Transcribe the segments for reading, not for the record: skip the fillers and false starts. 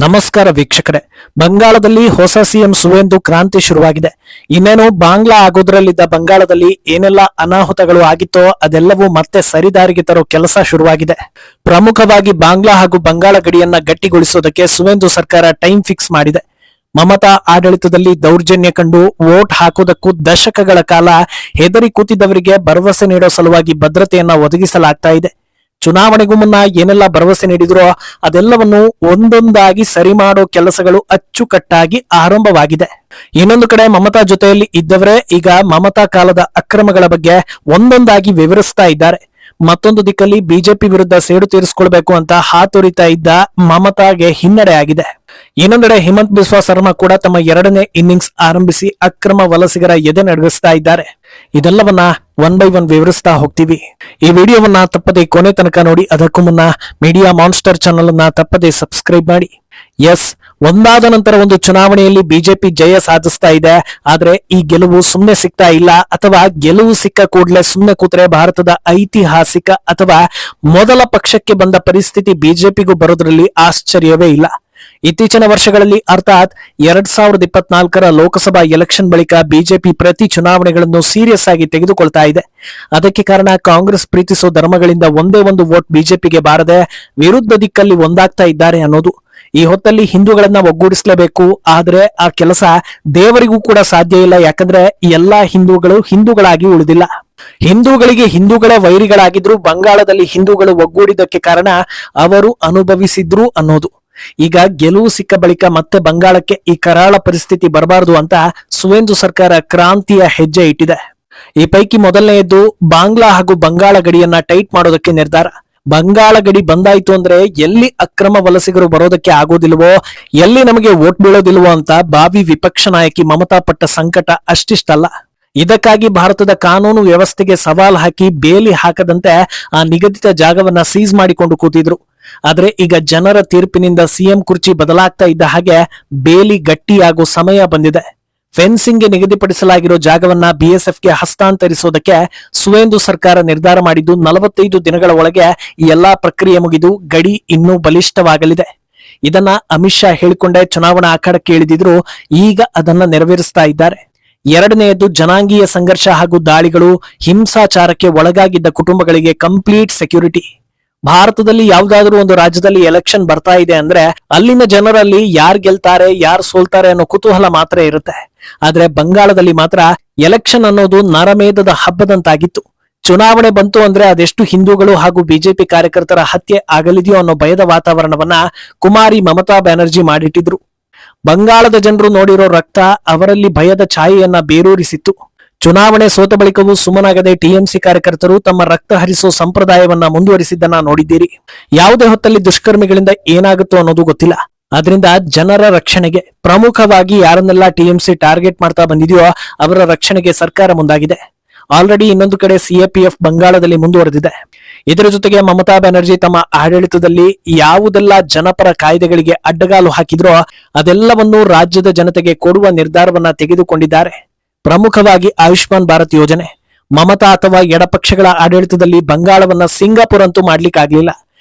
ನಮಸ್ಕಾರ ವೀಕ್ಷಕರೇ. ಬಂಗಾಳದಲ್ಲಿ ಹೊಸ ಸಿಎಂ ಸುವೇಂದು ಕ್ರಾಂತಿ ಶುರುವಾಗಿದೆ. ಇನ್ನೇನು ಬಾಂಗ್ಲಾ ಆಗೋದ್ರಲ್ಲಿದ್ದ ಬಂಗಾಳದಲ್ಲಿ ಏನೆಲ್ಲ ಅನಾಹುತಗಳು ಆಗಿತ್ತೋ ಅದೆಲ್ಲವೂ ಮತ್ತೆ ಸರಿದಾರಿಗೆ ತರೋ ಕೆಲಸ ಶುರುವಾಗಿದೆ. ಪ್ರಮುಖವಾಗಿ ಬಾಂಗ್ಲಾ ಹಾಗೂ ಬಂಗಾಳ ಗಡಿಯನ್ನ ಗಟ್ಟಿಗೊಳಿಸೋದಕ್ಕೆ ಸುವೇಂದು ಸರ್ಕಾರ ಟೈಮ್ ಫಿಕ್ಸ್ ಮಾಡಿದೆ. ಮಮತಾ ಆಡಳಿತದಲ್ಲಿ ದೌರ್ಜನ್ಯ ಕಂಡು ವೋಟ್ ಹಾಕೋದಕ್ಕೂ ದಶಕಗಳ ಕಾಲ ಹೆದರಿ ಕೂತಿದ್ದವರಿಗೆ ಭರವಸೆ ನೀಡೋ ಸಲುವಾಗಿ ಭದ್ರತೆಯನ್ನ ಒದಗಿಸಲಾಗ್ತಾ ಇದೆ. ಚುನಾವಣೆಗೂ ಮುನ್ನ ಏನೆಲ್ಲ ಭರವಸೆ ನೀಡಿದ್ರೋ ಅದೆಲ್ಲವನ್ನು ಒಂದೊಂದಾಗಿ ಸರಿ ಮಾಡೋ ಕೆಲಸಗಳು ಅಚ್ಚುಕಟ್ಟಾಗಿ ಆರಂಭವಾಗಿದೆ. ಇನ್ನೊಂದು ಕಡೆ ಮಮತಾ ಜೊತೆಯಲ್ಲಿ ಇದ್ದವರೇ ಈಗ ಮಮತಾ ಕಾಲದ ಅಕ್ರಮಗಳ ಬಗ್ಗೆ ಒಂದೊಂದಾಗಿ ವಿವರಿಸ್ತಾ ಇದ್ದಾರೆ. ಮತ್ತೊಂದು ದಿಕ್ಕಲ್ಲಿ ಬಿಜೆಪಿ ವಿರುದ್ಧ ಸೇಡು ತೀರಿಸಿಕೊಳ್ಬೇಕು ಅಂತ ಹಾತೊರಿತಾ ಇದ್ದ ಮಮತಾಗೆ ಹಿನ್ನಡೆ ಆಗಿದೆ. ಇನ್ನೊಂದೆಡೆ ಹಿಮಂತ್ ಬಿಸ್ವಾ ಸರ್ಮಾ ಕೂಡ ತಮ್ಮ ಎರಡನೇ ಇನ್ನಿಂಗ್ಸ್ ಆರಂಭಿಸಿ ಅಕ್ರಮ ವಲಸಿಗರ ಎದೆ ನಡುಗಿಸ್ತಾ ಇದ್ದಾರೆ. ಇದೆಲ್ಲವನ್ನ ಒನ್ ಬೈ ಒನ್ ವಿವರಿಸ್ತಾ ಹೋಗ್ತೀವಿ. ಈ ವಿಡಿಯೋವನ್ನ ತಪ್ಪದೆ ಕೊನೆ ತನಕ ನೋಡಿ. ಅದಕ್ಕೂ ಮುನ್ನ ಮೀಡಿಯಾ ಮಾನ್ಸ್ಟರ್ ಚಾನಲ್ ಅನ್ನ ತಪ್ಪದೆ ಸಬ್ಸ್ಕ್ರೈಬ್ ಮಾಡಿ. ಎಸ್, ಒಂದಾದ ನಂತರ ಒಂದು ಚುನಾವಣೆಯಲ್ಲಿ ಬಿಜೆಪಿ ಜಯ ಸಾಧಿಸ್ತಾ ಇದೆ. ಆದ್ರೆ ಈ ಗೆಲುವು ಸುಮ್ಮನೆ ಸಿಗ್ತಾ ಇಲ್ಲ, ಅಥವಾ ಗೆಲುವು ಸಿಕ್ಕ ಕೂಡಲೇ ಸುಮ್ಮನೆ ಕೂತ್ರೆ ಭಾರತದ ಐತಿಹಾಸಿಕ ಅಥವಾ ಮೊದಲ ಪಕ್ಷಕ್ಕೆ ಬಂದ ಪರಿಸ್ಥಿತಿ ಬಿಜೆಪಿಗೂ ಬರೋದ್ರಲ್ಲಿ ಆಶ್ಚರ್ಯವೇ ಇಲ್ಲ. ಇತ್ತೀಚಿನ ವರ್ಷಗಳಲ್ಲಿ ಅರ್ಥಾತ್ 2024ರ ಲೋಕಸಭಾ ಎಲೆಕ್ಷನ್ ಬಳಿಕ ಬಿಜೆಪಿ ಪ್ರತಿ ಚುನಾವಣೆಗಳನ್ನು ಸೀರಿಯಸ್ ಆಗಿ ತೆಗೆದುಕೊಳ್ತಾ ಇದೆ. ಅದಕ್ಕೆ ಕಾರಣ ಕಾಂಗ್ರೆಸ್ ಪ್ರೀತಿಸೋ ಧರ್ಮಗಳಿಂದ ಒಂದೇ ಒಂದು ವೋಟ್ ಬಿಜೆಪಿಗೆ ಬಾರದೆ ವಿರುದ್ಧ ದಿಕ್ಕಲ್ಲಿ ಒಂದಾಗ್ತಾ ಇದ್ದಾರೆ ಅನ್ನೋದು. ಈ ಹೊತ್ತಲ್ಲಿ ಹಿಂದೂಗಳನ್ನ ಒಗ್ಗೂಡಿಸಲೇಬೇಕು. ಆದ್ರೆ ಆ ಕೆಲಸ ದೇವರಿಗೂ ಕೂಡ ಸಾಧ್ಯ ಇಲ್ಲ. ಯಾಕಂದ್ರೆ ಎಲ್ಲಾ ಹಿಂದೂಗಳು ಹಿಂದೂಗಳಾಗಿ ಉಳಿದಿಲ್ಲ. ಹಿಂದೂಗಳಿಗೆ ಹಿಂದೂಗಳೇ ವೈರಿಗಳಾಗಿದ್ರು ಬಂಗಾಳದಲ್ಲಿ ಹಿಂದೂಗಳು ಒಗ್ಗೂಡಿದ್ದಕ್ಕೆ ಕಾರಣ ಅವರು ಅನುಭವಿಸಿದ್ರು ಅನ್ನೋದು. ಈಗ ಗೆಲುವು ಸಿಕ್ಕ ಬಳಿಕ ಮತ್ತೆ ಬಂಗಾಳಕ್ಕೆ ಈ ಕರಾಳ ಪರಿಸ್ಥಿತಿ ಬರಬಾರದು ಅಂತ ಸುವೇಂದು ಸರ್ಕಾರ ಕ್ರಾಂತಿಯ ಹೆಜ್ಜೆ ಇಟ್ಟಿದೆ. ಈ ಪೈಕಿ ಮೊದಲನೆಯದ್ದು ಬಾಂಗ್ಲಾ ಹಾಗೂ ಬಂಗಾಳ ಗಡಿಯನ್ನ ಟೈಟ್ ಮಾಡೋದಕ್ಕೆ ನಿರ್ಧಾರ. ಬಂಗಾಳ ಗಡಿ ಬಂದಾಯ್ತು ಅಂದ್ರೆ ಎಲ್ಲಿ ಅಕ್ರಮ ವಲಸಿಗರು ಬರೋದಕ್ಕೆ ಆಗೋದಿಲ್ವೋ, ಎಲ್ಲಿ ನಮಗೆ ವೋಟ್ ಬೀಳೋದಿಲ್ವೋ ಅಂತ ಭಾವಿ ವಿಪಕ್ಷ ನಾಯಕಿ ಮಮತಾ ಪಟ್ಟ ಸಂಕಟ ಅಷ್ಟಿಷ್ಟಲ್ಲ. ಇದಕ್ಕಾಗಿ ಭಾರತದ ಕಾನೂನು ವ್ಯವಸ್ಥೆಗೆ ಸವಾಲ್ ಹಾಕಿ ಬೇಲಿ ಹಾಕದಂತೆ ಆ ನಿಗದಿತ ಜಾಗವನ್ನ ಸೀಸ್ ಮಾಡಿಕೊಂಡು ಕೂತಿದ್ರು. ಆದ್ರೆ ಈಗ ಜನರ ತೀರ್ಪಿನಿಂದ ಸಿಎಂ ಕುರ್ಚಿ ಬದಲಾಗ್ತಾ ಇದ್ದ ಹಾಗೆ ಬೇಲಿ ಗಟ್ಟಿಯಾಗೋ ಸಮಯ ಬಂದಿದೆ. ಫೆನ್ಸಿಂಗ್ಗೆ ನಿಗದಿಪಡಿಸಲಾಗಿರೋ ಜಾಗವನ್ನ ಬಿಎಸ್ಎಫ್ಗೆ ಹಸ್ತಾಂತರಿಸೋದಕ್ಕೆ ಸುವೇಂದು ಸರ್ಕಾರ ನಿರ್ಧಾರ ಮಾಡಿದ್ದು 45 ದಿನಗಳ ಒಳಗೆ ಈ ಎಲ್ಲಾ ಪ್ರಕ್ರಿಯೆ ಮುಗಿದು ಗಡಿ ಇನ್ನೂ ಬಲಿಷ್ಠವಾಗಲಿದೆ. ಇದನ್ನ ಅಮಿತ್ ಶಾ ಹೇಳಿಕೊಂಡೇ ಚುನಾವಣಾ ಅಖಾಡಕ್ಕೆ ಇಳಿದಿದ್ರು. ಈಗ ಅದನ್ನ ನೆರವೇರಿಸ್ತಾ ಇದ್ದಾರೆ. ಎರಡನೆಯದ್ದು ಜನಾಂಗೀಯ ಸಂಘರ್ಷ ಹಾಗೂ ದಾಳಿಗಳು, ಹಿಂಸಾಚಾರಕ್ಕೆ ಒಳಗಾಗಿದ್ದ ಕುಟುಂಬಗಳಿಗೆ ಕಂಪ್ಲೀಟ್ ಸೆಕ್ಯೂರಿಟಿ. ಭಾರತದಲ್ಲಿ ಯಾವುದಾದ್ರೂ ಒಂದು ರಾಜ್ಯದಲ್ಲಿ ಎಲೆಕ್ಷನ್ ಬರ್ತಾ ಇದೆ ಅಂದ್ರೆ ಅಲ್ಲಿನ ಜನರಲ್ಲಿ ಯಾರು ಗೆಲ್ತಾರೆ ಯಾರು ಸೋಲ್ತಾರೆ ಅನ್ನೋ ಕುತೂಹಲ ಮಾತ್ರ ಇರುತ್ತೆ. ಆದ್ರೆ ಬಂಗಾಳದಲ್ಲಿ ಮಾತ್ರ ಎಲೆಕ್ಷನ್ ಅನ್ನೋದು ನರಮೇಧದ ಹಬ್ಬದಂತಾಗಿತ್ತು. ಚುನಾವಣೆ ಬಂತು ಅಂದ್ರೆ ಅದೆಷ್ಟು ಹಿಂದೂಗಳು ಹಾಗೂ ಬಿಜೆಪಿ ಕಾರ್ಯಕರ್ತರ ಹತ್ಯೆ ಆಗಲಿದೆಯೋ ಅನ್ನೋ ಭಯದ ವಾತಾವರಣವನ್ನ ಕುಮಾರಿ ಮಮತಾ ಬ್ಯಾನರ್ಜಿ ಮಾಡಿಟ್ಟಿದ್ರು. ಬಂಗಾಳದ ಜನರು ನೋಡಿರೋ ರಕ್ತ ಅವರಲ್ಲಿ ಭಯದ ಛಾಯೆಯನ್ನ ಬೇರೂರಿಸಿತ್ತು. ಚುನಾವಣೆ ಸೋತ ಬಳಿಕವೂ ಸುಮ್ಮನಾಗದೆ ಟಿಎಂಸಿ ಕಾರ್ಯಕರ್ತರು ತಮ್ಮ ರಕ್ತ ಹರಿಸೋ ಸಂಪ್ರದಾಯವನ್ನ ಮುಂದುವರಿಸಿದ್ದನ್ನ ನೋಡಿದ್ದೀರಿ. ಯಾವುದೇ ಹೊತ್ತಲ್ಲಿ ದುಷ್ಕರ್ಮಿಗಳಿಂದ ಏನಾಗುತ್ತೋ ಅನ್ನೋದು ಗೊತ್ತಿಲ್ಲ. ಆದ್ರಿಂದ ಜನರ ರಕ್ಷಣೆಗೆ ಪ್ರಮುಖವಾಗಿ ಯಾರನ್ನೆಲ್ಲ ಟಿಎಂಸಿ ಟಾರ್ಗೆಟ್ ಮಾಡ್ತಾ ಬಂದಿದೆಯೋ ಅವರ ರಕ್ಷಣೆಗೆ ಸರ್ಕಾರ ಮುಂದಾಗಿದೆ. ಆಲ್ರೆಡಿ ಇನ್ನೊಂದು ಕಡೆ ಸಿಎಪಿಎಫ್ ಬಂಗಾಳದಲ್ಲಿ ಮುಂದುವರೆದಿದೆ. ಇದರ ಜೊತೆಗೆ ಮಮತಾ ಬ್ಯಾನರ್ಜಿ ತಮ್ಮ ಆಡಳಿತದಲ್ಲಿ ಯಾವುದೆಲ್ಲ ಜನಪರ ಕಾಯ್ದೆಗಳಿಗೆ ಅಡ್ಡಗಾಲು ಹಾಕಿದ್ರೋ ಅದೆಲ್ಲವನ್ನೂ ರಾಜ್ಯದ ಜನತೆಗೆ ಕೊಡುವ ನಿರ್ಧಾರವನ್ನ ತೆಗೆದುಕೊಂಡಿದ್ದಾರೆ. ಪ್ರಮುಖವಾಗಿ ಆಯುಷ್ಮಾನ್ ಭಾರತ್ ಯೋಜನೆ. ಮಮತಾ ಅಥವಾ ಎಡಪಕ್ಷಗಳ ಆಡಳಿತದಲ್ಲಿ ಬಂಗಾಳವನ್ನ ಸಿಂಗಾಪುರ್ ಅಂತೂ ಮಾಡ್ಲಿಕ್ಕಾಗ್ಲಿಲ್ಲ.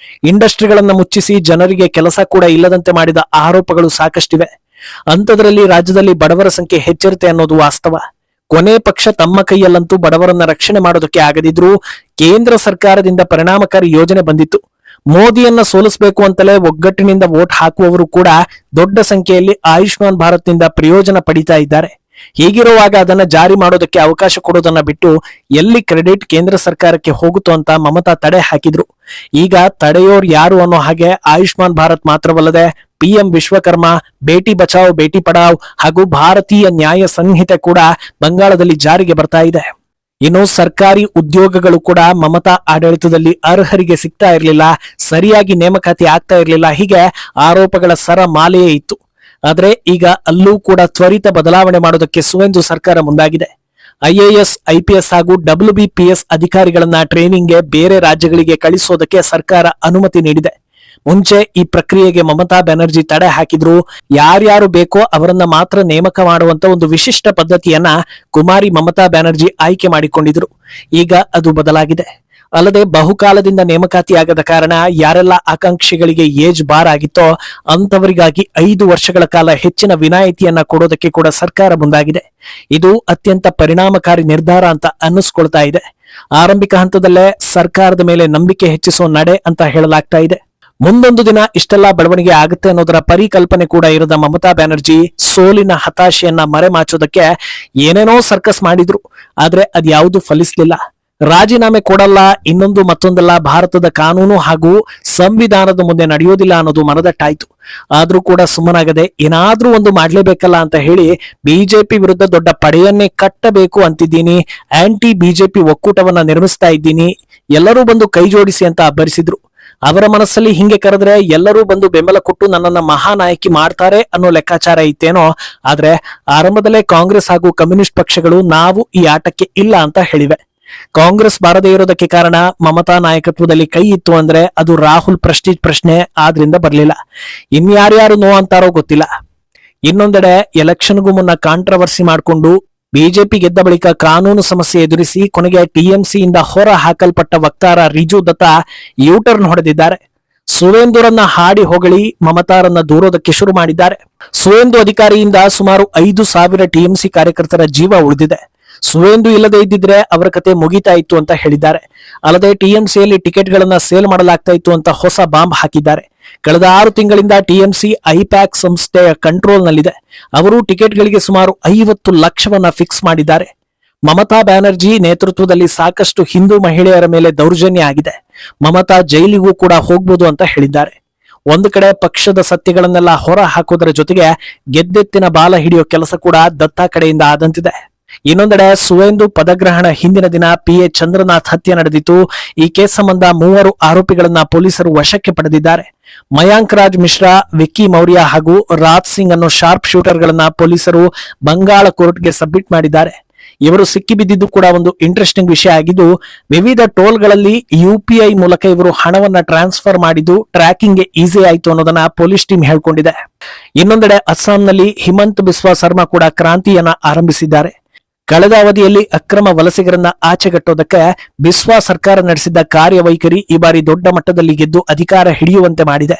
ಇಂಡಸ್ಟ್ರಿಗಳನ್ನ ಮುಚ್ಚಿಸಿ ಜನರಿಗೆ ಕೆಲಸ ಕೂಡ ಇಲ್ಲದಂತೆ ಮಾಡಿದ ಆರೋಪಗಳು ಸಾಕಷ್ಟಿವೆ. ಅಂಥದ್ರಲ್ಲಿ ರಾಜ್ಯದಲ್ಲಿ ಬಡವರ ಸಂಖ್ಯೆ ಹೆಚ್ಚಿರುತ್ತೆ ಅನ್ನೋದು ವಾಸ್ತವ. ಕೊನೆ ಪಕ್ಷ ತಮ್ಮ ಕೈಯಲ್ಲಂತೂ ಬಡವರನ್ನ ರಕ್ಷಣೆ ಮಾಡೋದಕ್ಕೆ ಆಗದಿದ್ರೂ ಕೇಂದ್ರ ಸರ್ಕಾರದಿಂದ ಪರಿಣಾಮಕಾರಿ ಯೋಜನೆ ಬಂದಿತ್ತು. ಮೋದಿಯನ್ನ ಸೋಲಿಸಬೇಕು ಅಂತಲೇ ಒಗ್ಗಟ್ಟಿನಿಂದ ವೋಟ್ ಹಾಕುವವರು ಕೂಡ ದೊಡ್ಡ ಸಂಖ್ಯೆಯಲ್ಲಿ ಆಯುಷ್ಮಾನ್ ಭಾರತ್ ನಿಂದ ಪ್ರಯೋಜನ ಪಡಿತಾ ಇದ್ದಾರೆ. ಹೀಗಿರುವಾಗ ಅದನ್ನ ಜಾರಿ ಮಾಡೋದಕ್ಕೆ ಅವಕಾಶ ಕೊಡೋದನ್ನ ಬಿಟ್ಟು ಎಲ್ಲಿ ಕ್ರೆಡಿಟ್ ಕೇಂದ್ರ ಸರ್ಕಾರಕ್ಕೆ ಹೋಗುತ್ತೋ ಅಂತ ಮಮತಾ ತಡೆ ಹಾಕಿದ್ರು. ಈಗ ತಡೆಯೋರ್ ಯಾರು ಅನ್ನೋ ಹಾಗೆ ಆಯುಷ್ಮಾನ್ ಭಾರತ್ ಮಾತ್ರವಲ್ಲದೆ ಪಿಎಂ ವಿಶ್ವಕರ್ಮ, ಬೇಟಿ ಬಚಾವ್ ಬೇಟಿ ಪಡಾವ್ ಹಾಗೂ ಭಾರತೀಯ ನ್ಯಾಯ ಸಂಹಿತೆ ಕೂಡ ಬಂಗಾಳದಲ್ಲಿ ಜಾರಿಗೆ ಬರ್ತಾ ಇದೆ. ಇನ್ನು ಸರ್ಕಾರಿ ಉದ್ಯೋಗಗಳು ಕೂಡ ಮಮತಾ ಆಡಳಿತದಲ್ಲಿ ಅರ್ಹರಿಗೆ ಸಿಗ್ತಾ ಇರಲಿಲ್ಲ, ಸರಿಯಾಗಿ ನೇಮಕಾತಿ ಆಗ್ತಾ ಇರಲಿಲ್ಲ. ಹೀಗೆ ಆರೋಪಗಳ ಸರ ಮಾಲೆಯೇ ಇತ್ತು. ಆದ್ರೆ ಈಗ ಅಲ್ಲೂ ಕೂಡ ತ್ವರಿತ ಬದಲಾವಣೆ ಮಾಡೋದಕ್ಕೆ ಸುವೇಂದು ಸರ್ಕಾರ ಮುಂದಾಗಿದೆ. ಐಎಎಸ್, ಐಪಿಎಸ್ ಹಾಗೂ WBPS ಅಧಿಕಾರಿಗಳನ್ನ ಟ್ರೈನಿಂಗ್ಗೆ ಬೇರೆ ರಾಜ್ಯಗಳಿಗೆ ಕಳಿಸೋದಕ್ಕೆ ಸರ್ಕಾರ ಅನುಮತಿ ನೀಡಿದೆ. ಮುಂಚೆ ಈ ಪ್ರಕ್ರಿಯೆಗೆ ಮಮತಾ ಬ್ಯಾನರ್ಜಿ ತಡೆ ಹಾಕಿದ್ರು. ಯಾರ್ಯಾರು ಬೇಕೋ ಅವರನ್ನ ಮಾತ್ರ ನೇಮಕ ಮಾಡುವಂತ ಒಂದು ವಿಶಿಷ್ಟ ಪದ್ಧತಿಯನ್ನ ಕುಮಾರಿ ಮಮತಾ ಬ್ಯಾನರ್ಜಿ ಆಯ್ಕೆ ಮಾಡಿಕೊಂಡಿದ್ರು. ಈಗ ಅದು ಬದಲಾಗಿದೆ. ಅಲ್ಲದೆ ಬಹುಕಾಲದಿಂದ ನೇಮಕಾತಿಯಾಗದ ಕಾರಣ ಯಾರೆಲ್ಲ ಆಕಾಂಕ್ಷಿಗಳಿಗೆ ಏಜ್ ಬಾರ್ ಆಗಿತ್ತೋ ಅಂತವರಿಗಾಗಿ 5 ವರ್ಷಗಳ ಕಾಲ ಹೆಚ್ಚಿನ ವಿನಾಯಿತಿಯನ್ನ ಕೊಡೋದಕ್ಕೆ ಕೂಡ ಸರ್ಕಾರ ಮುಂದಾಗಿದೆ. ಇದು ಅತ್ಯಂತ ಪರಿಣಾಮಕಾರಿ ನಿರ್ಧಾರ ಅಂತ ಅನ್ನಿಸ್ಕೊಳ್ತಾ ಇದೆ. ಆರಂಭಿಕ ಹಂತದಲ್ಲೇ ಸರ್ಕಾರದ ಮೇಲೆ ನಂಬಿಕೆ ಹೆಚ್ಚಿಸೋ ನಡೆ ಅಂತ ಹೇಳಲಾಗ್ತಾ ಇದೆ. ಮುಂದೊಂದು ದಿನ ಇಷ್ಟೆಲ್ಲಾ ಬೆಳವಣಿಗೆ ಆಗುತ್ತೆ ಅನ್ನೋದರ ಪರಿಕಲ್ಪನೆ ಕೂಡ ಇರದ ಮಮತಾ ಬ್ಯಾನರ್ಜಿ ಸೋಲಿನ ಹತಾಶೆಯನ್ನ ಮರೆಮಾಚೋದಕ್ಕೆ ಏನೇನೋ ಸರ್ಕಸ್ ಮಾಡಿದ್ರು. ಆದ್ರೆ ಅದ್ಯಾವುದು ಫಲಿಸ್ಲಿಲ್ಲ. ರಾಜೀನಾಮೆ ಕೊಡಲ್ಲ, ಇನ್ನೊಂದು ಮತ್ತೊಂದಲ್ಲ, ಭಾರತದ ಕಾನೂನು ಹಾಗೂ ಸಂವಿಧಾನದ ಮುಂದೆ ನಡೆಯೋದಿಲ್ಲ ಅನ್ನೋದು ಮನದಟ್ಟಾಯ್ತು. ಆದ್ರೂ ಕೂಡ ಸುಮ್ಮನಾಗದೆ ಏನಾದ್ರೂ ಒಂದು ಮಾಡ್ಲೇಬೇಕಲ್ಲ ಅಂತ ಹೇಳಿ ಬಿಜೆಪಿ ವಿರುದ್ಧ ದೊಡ್ಡ ಪಡೆಯನ್ನೇ ಕಟ್ಟಬೇಕು ಅಂತಿದ್ದೀನಿ, ಆಂಟಿ ಬಿಜೆಪಿ ಒಕ್ಕೂಟವನ್ನ ನಿರ್ಮಿಸ್ತಾ ಇದ್ದೀನಿ, ಎಲ್ಲರೂ ಬಂದು ಕೈ ಜೋಡಿಸಿ ಅಂತ ಅಬ್ಬರಿಸಿದ್ರು. ಅವರ ಮನಸ್ಸಲ್ಲಿ ಹಿಂಗೆ ಕರೆದ್ರೆ ಎಲ್ಲರೂ ಬಂದು ಬೆಂಬಲ ಕೊಟ್ಟು ನನ್ನನ್ನ ಮಹಾನಾಯಕಿ ಮಾಡ್ತಾರೆ ಅನ್ನೋ ಲೆಕ್ಕಾಚಾರ ಇತ್ತೇನೋ. ಆದ್ರೆ ಆರಂಭದಲ್ಲೇ ಕಾಂಗ್ರೆಸ್ ಹಾಗೂ ಕಮ್ಯುನಿಸ್ಟ್ ಪಕ್ಷಗಳು ನಾವು ಈ ಆಟಕ್ಕೆ ಇಲ್ಲ ಅಂತ ಹೇಳಿವೆ. ಕಾಂಗ್ರೆಸ್ ಬಾರದೇ ಇರೋದಕ್ಕೆ ಕಾರಣ ಮಮತಾ ನಾಯಕತ್ವದಲ್ಲಿ ಕೈ ಇತ್ತು ಅಂದ್ರೆ ಅದು ರಾಹುಲ್ ಪ್ರೆಸ್ಟೀಜ್ ಪ್ರಶ್ನೆ ಆದ್ರಿಂದ ಬರ್ಲಿಲ್ಲ. ಇನ್ಯಾರ್ಯಾರು ನೋ ಅಂತಾರೋ ಗೊತ್ತಿಲ್ಲ. ಇನ್ನೊಂದೆಡೆ ಎಲೆಕ್ಷನ್ಗೂ ಮುನ್ನ ಕಾಂಟ್ರವರ್ಸಿ ಮಾಡಿಕೊಂಡು ಬಿಜೆಪಿ ಗೆದ್ದ ಬಳಿಕ ಕಾನೂನು ಸಮಸ್ಯೆ ಎದುರಿಸಿ ಕೊನೆಗೆ ಟಿಎಂಸಿಯಿಂದ ಹೊರ ಹಾಕಲ್ಪಟ್ಟ ವಕ್ತಾರ ರಿಜು ದತ್ತಾ ಯೂಟರ್ನ್ ಹೊಡೆದಿದ್ದಾರೆ. ಸುವೇಂದುರನ್ನ ಹಾಡಿ ಹೊಗಳಿ ಮಮತಾರನ್ನ ದೂರೋದಕ್ಕೆ ಶುರು ಮಾಡಿದ್ದಾರೆ. ಸುವೇಂದು ಅಧಿಕಾರಿಯಿಂದ ಸುಮಾರು 5,000 ಟಿಎಂಸಿ ಕಾರ್ಯಕರ್ತರ ಜೀವ ಉಳಿದಿದೆ. ಸುವೇಂದು ಇಲ್ಲದೆ ಇದ್ದಿದ್ರೆ ಅವರ ಕತೆ ಮುಗಿತಾ ಇತ್ತು ಅಂತ ಹೇಳಿದ್ದಾರೆ. ಅಲ್ಲದೆ ಟಿಎಂಸಿಯಲ್ಲಿ ಟಿಕೆಟ್ಗಳನ್ನ ಸೇಲ್ ಮಾಡಲಾಗ್ತಾ ಇತ್ತು ಅಂತ ಹೊಸ ಬಾಂಬ್ ಹಾಕಿದ್ದಾರೆ. ಕಳೆದ 6 ತಿಂಗಳಿಂದ ಟಿಎಂಸಿ ಐಪ್ಯಾಕ್ ಸಂಸ್ಥೆಯ ಕಂಟ್ರೋಲ್ ನಲ್ಲಿದೆ. ಅವರು ಟಿಕೆಟ್ಗಳಿಗೆ ಸುಮಾರು 50 ಲಕ್ಷವನ್ನ ಫಿಕ್ಸ್ ಮಾಡಿದ್ದಾರೆ. ಮಮತಾ ಬ್ಯಾನರ್ಜಿ ನೇತೃತ್ವದಲ್ಲಿ ಸಾಕಷ್ಟು ಹಿಂದೂ ಮಹಿಳೆಯರ ಮೇಲೆ ದೌರ್ಜನ್ಯ ಆಗಿದೆ. ಮಮತಾ ಜೈಲಿಗೂ ಕೂಡ ಹೋಗ್ಬೋದು ಅಂತ ಹೇಳಿದ್ದಾರೆ. ಒಂದು ಕಡೆ ಪಕ್ಷದ ಸತ್ಯಗಳನ್ನೆಲ್ಲ ಹೊರ ಹಾಕೋದರ ಜೊತೆಗೆ ಗೆದ್ದೆತ್ತಿನ ಬಾಲ ಹಿಡಿಯೋ ಕೆಲಸ ಕೂಡ ದತ್ತಾ ಕಡೆಯಿಂದ ಆದಂತಿದೆ. ಇನ್ನೊಂದೆಡೆ ಸುವೇಂದು ಪದಗ್ರಹಣ ಹಿಂದಿನ ದಿನ PA ಚಂದ್ರನಾಥ್ ಹತ್ಯೆ ನಡೆದಿತ್ತು. ಈ ಕೇಸ್ ಸಂಬಂಧ 3 ಆರೋಪಿಗಳನ್ನ ಪೊಲೀಸರು ವಶಕ್ಕೆ ಪಡೆದಿದ್ದಾರೆ. ಮಯಾಂಕ್ ರಾಜ್ ಮಿಶ್ರಾ, ವಿಕ್ಕಿ ಮೌರ್ಯ ಹಾಗೂ ರಾಜ್ ಸಿಂಗ್ ಅನ್ನೋ ಶಾರ್ಪ್ ಶೂಟರ್ ಗಳನ್ನ ಪೊಲೀಸರು ಬಂಗಾಳ ಕೋರ್ಟ್ಗೆ ಸಬ್ಮಿಟ್ ಮಾಡಿದ್ದಾರೆ. ಇವರು ಸಿಕ್ಕಿಬಿದ್ದಿದ್ದು ಕೂಡ ಒಂದು ಇಂಟ್ರೆಸ್ಟಿಂಗ್ ವಿಷಯ ಆಗಿದ್ದು, ವಿವಿಧ ಟೋಲ್ಗಳಲ್ಲಿ UPI ಮೂಲಕ ಇವರು ಹಣವನ್ನ ಟ್ರಾನ್ಸ್ಫರ್ ಮಾಡಿದ್ದು ಟ್ರ್ಯಾಕಿಂಗ್ಗೆ ಈಸಿ ಆಯಿತು ಅನ್ನೋದನ್ನ ಪೊಲೀಸ್ ಟೀಮ್ ಹೇಳ್ಕೊಂಡಿದೆ. ಇನ್ನೊಂದೆಡೆ ಅಸ್ಸಾಂನಲ್ಲಿ ಹಿಮಂತ್ ಬಿಸ್ವಾ ಸರ್ಮಾ ಕೂಡ ಕ್ರಾಂತಿಯನ್ನ ಆರಂಭಿಸಿದ್ದಾರೆ. ಕಳೆದ ಅವಧಿಯಲ್ಲಿ ಅಕ್ರಮ ವಲಸಿಗರನ್ನ ಆಚೆಗಟ್ಟೋದಕ್ಕೆ ಬಿಸ್ವಾ ಸರ್ಕಾರ ನಡೆಸಿದ್ದ ಕಾರ್ಯವೈಖರಿ ಈ ಬಾರಿ ದೊಡ್ಡ ಮಟ್ಟದಲ್ಲಿ ಗೆದ್ದು ಅಧಿಕಾರ ಹಿಡಿಯುವಂತೆ ಮಾಡಿದೆ.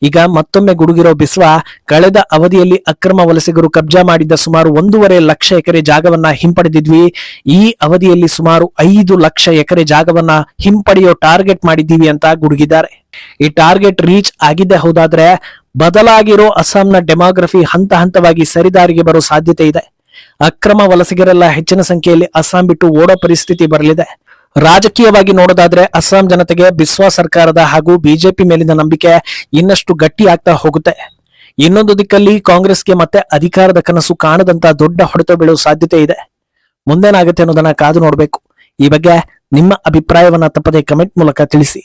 ಈಗ ಮತ್ತೊಮ್ಮೆ ಗುಡುಗಿರೋ ಬಿಸ್ವಾ ಕಳೆದ ಅವಧಿಯಲ್ಲಿ ಅಕ್ರಮ ವಲಸಿಗರು ಕಬ್ಜಾ ಮಾಡಿದ್ದ ಸುಮಾರು 1.5 ಲಕ್ಷ ಎಕರೆ ಜಾಗವನ್ನ ಹಿಂಪಡೆದಿದ್ವಿ, ಈ ಅವಧಿಯಲ್ಲಿ ಸುಮಾರು 5 ಲಕ್ಷ ಎಕರೆ ಜಾಗವನ್ನ ಹಿಂಪಡೆಯೋ ಟಾರ್ಗೆಟ್ ಮಾಡಿದ್ದೀವಿ ಅಂತ ಗುಡುಗಿದ್ದಾರೆ. ಈ ಟಾರ್ಗೆಟ್ ರೀಚ್ ಆಗಿದ್ದೇ ಹೌದಾದ್ರೆ ಬದಲಾಗಿರೋ ಅಸ್ಸಾಂನ ಡೆಮೋಗ್ರಫಿ ಹಂತ ಹಂತವಾಗಿ ಸರಿದಾರಿಗೆ ಬರೋ ಸಾಧ್ಯತೆ ಇದೆ. ಅಕ್ರಮ ವಲಸಿಗರೆಲ್ಲ ಹೆಚ್ಚಿನ ಸಂಖ್ಯೆಯಲ್ಲಿ ಅಸ್ಸಾಂ ಬಿಟ್ಟು ಓಡೋ ಪರಿಸ್ಥಿತಿ ಬರಲಿದೆ. ರಾಜಕೀಯವಾಗಿ ನೋಡೋದಾದ್ರೆ ಅಸ್ಸಾಂ ಜನತೆಗೆ ಬಿಸ್ವಾ ಸರ್ಕಾರದ ಹಾಗೂ ಬಿಜೆಪಿ ಮೇಲಿನ ನಂಬಿಕೆ ಇನ್ನಷ್ಟು ಗಟ್ಟಿ ಆಗ್ತಾ ಹೋಗುತ್ತೆ. ಇನ್ನೊಂದು ದಿಕ್ಕಲ್ಲಿ ಕಾಂಗ್ರೆಸ್ಗೆ ಮತ್ತೆ ಅಧಿಕಾರದ ಕನಸು ಕಾಣದಂತ ದೊಡ್ಡ ಹೊಡೆತ ಬೀಳುವ ಸಾಧ್ಯತೆ ಇದೆ. ಮುಂದೇನಾಗುತ್ತೆ ಅನ್ನೋದನ್ನ ಕಾದು ನೋಡಬೇಕು. ಈ ಬಗ್ಗೆ ನಿಮ್ಮ ಅಭಿಪ್ರಾಯವನ್ನ ತಪ್ಪದೆ ಕಮೆಂಟ್ ಮೂಲಕ ತಿಳಿಸಿ.